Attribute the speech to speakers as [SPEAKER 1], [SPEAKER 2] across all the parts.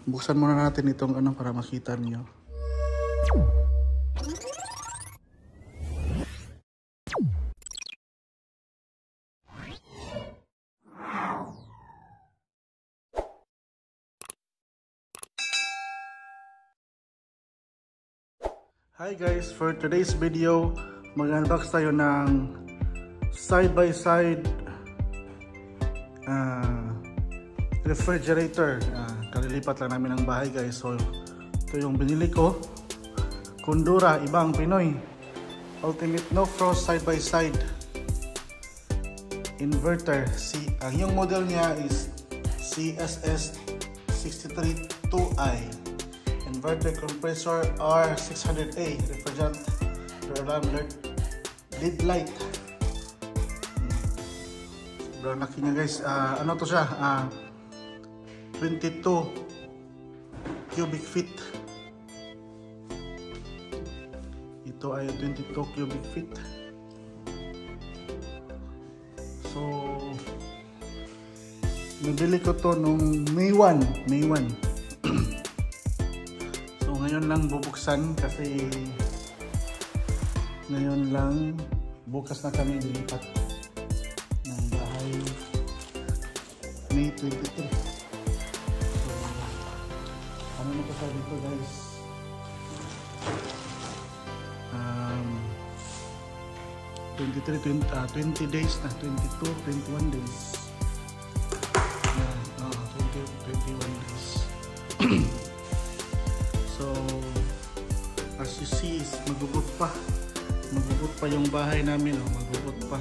[SPEAKER 1] Buksan muna natin itong ano para makita niyo. Hi guys, for today's video, mag-unbox tayo ng side-by-side refrigerator. Kalilipat lang namin ng bahay guys. So, ito yung binili ko. Kondura, ibang Pinoy. Ultimate No Frost side-by-side inverter. Ang yung model niya is CSS632i. Inverter compressor R600A, refrigerant alarm LED light. Sobrang laki niya guys. Ano to siya? 22 cubic feet. Ito ay 22 cubic feet. So, nabili ko to nung May 1. Ngayon lang bubuksan kasi ngayon lang bukas na kami dilipat ng bahay May 23. So, ano na pa sa dito guys? 20 days na, 21 days. 21 days. So, as you see, magubot pa yung bahay namin, oh, magubot pa.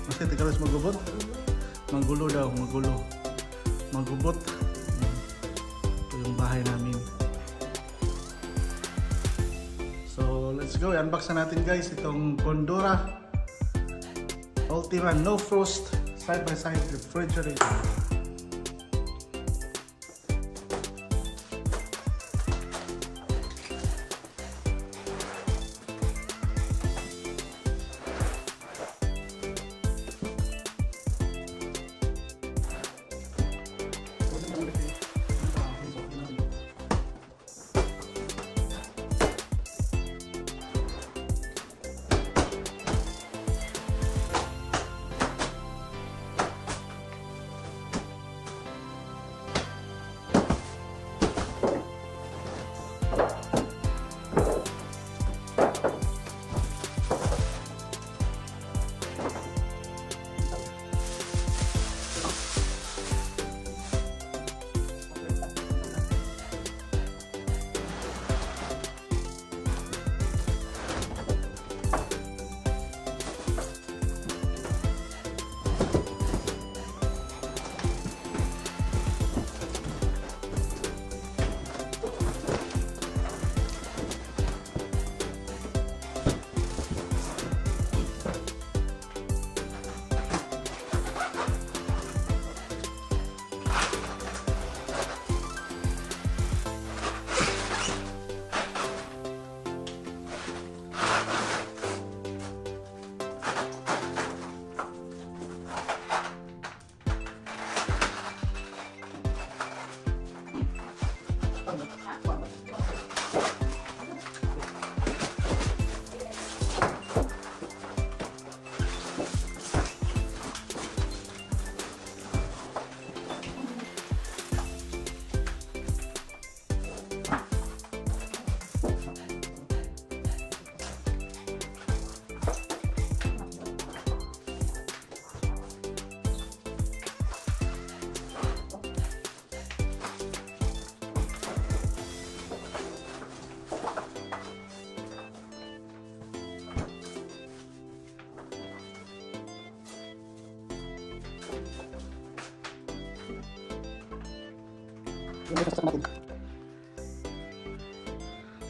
[SPEAKER 1] Kasi tikalos magubot? Magulo daw, magubot. Ito yung bahay namin. So, let's go, unbox na natin guys itong Kondura Ultima No Frost side-by-side refrigerator.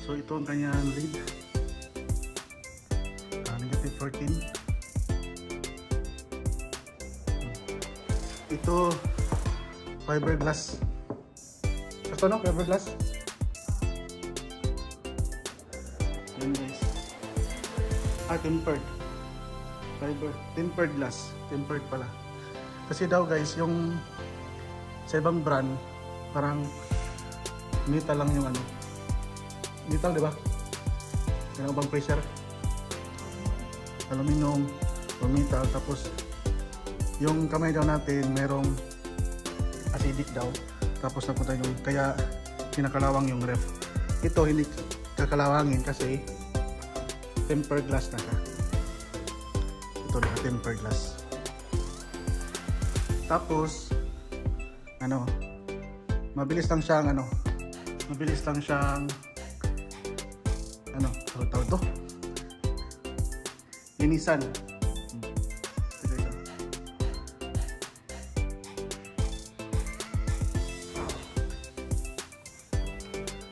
[SPEAKER 1] So ito ang kanyang lid. Negative 14. Ito fiberglass. Ito no? Fiberglass. Yan guys. Tempered. Tempered glass. Tempered pala. Kasi daw guys, yung sa ibang brand, Parang metal lang yung ano. Metal, di ba? Yung bang pressure? Aluminum or metal. Tapos yung kamay daw natin merong acidic daw. Tapos napunta yung, kaya kinakalawang yung ref. Ito hindi kakalawangin kasi tempered glass na siya. Ito na tempered glass. Tapos ano, mabilis lang siyang tawag to, linisan.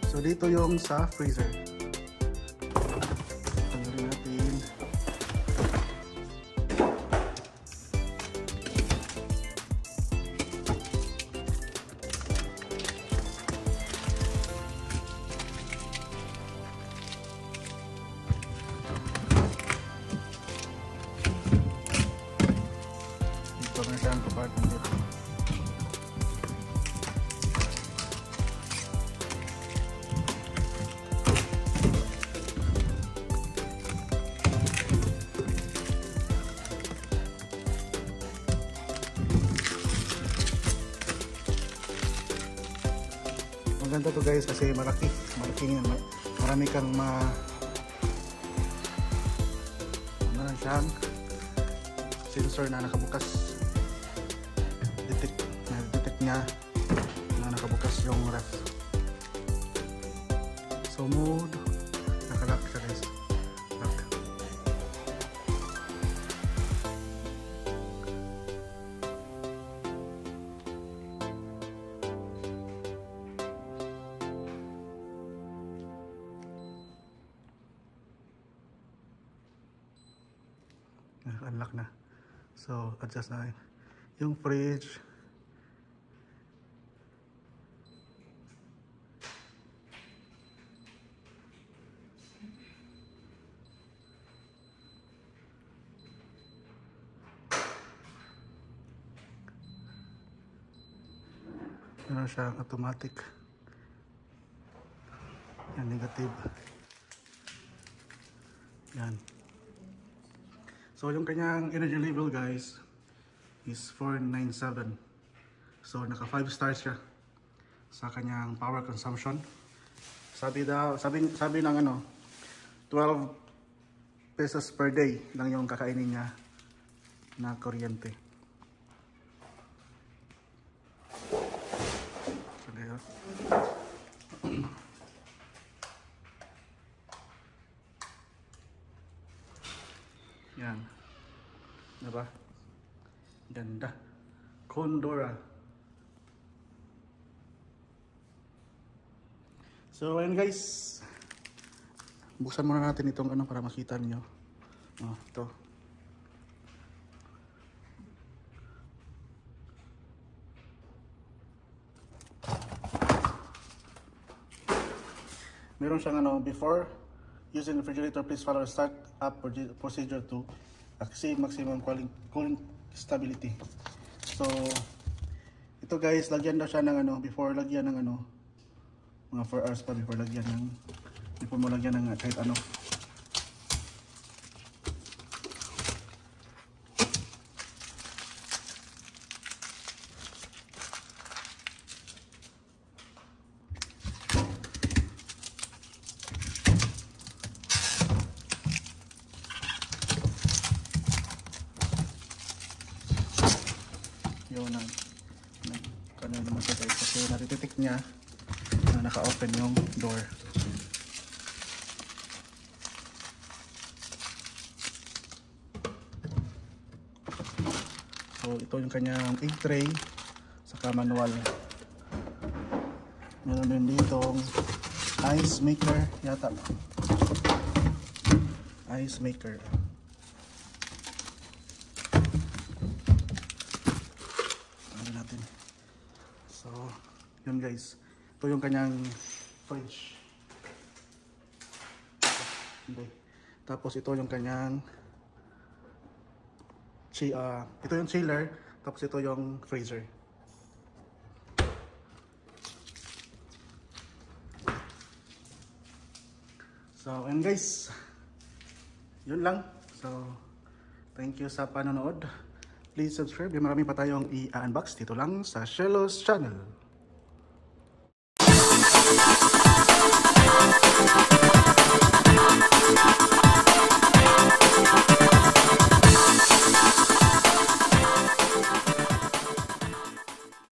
[SPEAKER 1] So dito yung sa freezer. Tanggalin natin. Ito na siya ang compartment dito. Maganda to guys kasi marami kang meron siyang sensor na nakabukas. Detect niya na nakabukas yung ref. So mode, nakalock siya guys. Lock. Unlock na. So adjust na yung fridge. Meron siyang automatic. Yan, negative. Yan. So yung kanyang energy level guys is 497. So naka 5 stars siya sa kanyang power consumption. Sabi ng ano, 12 pesos per day lang yung kakainin niya na kuryente. Yan. Diba? Ganda. Condora. So, ayan guys. Buksan muna natin itong ano para makita niyo. Oh, ito. Meron siyang ano, before using the refrigerator, please follow the start up procedure to achieve maximum cooling stability. So, ito guys, lagyan daw siya ng ano, before lagyan ng ano, mga 4 hours pa before mo lagyan ng kahit ano. Yun ang ano naman siya guys, kasi natititik niya na naka-open yung door. So ito yung kanyang egg tray saka manual. Meron din ditong ice maker yata. Ice maker. Natin. So, yun guys. Ito yung kanyang fridge. Okay. Tapos ito yung kanyang ito yung chiller, tapos ito yung freezer. So, and guys, yun lang. So, thank you sa panonood. Please subscribe. Marami pa tayong i-unbox dito lang sa Shellos Channel.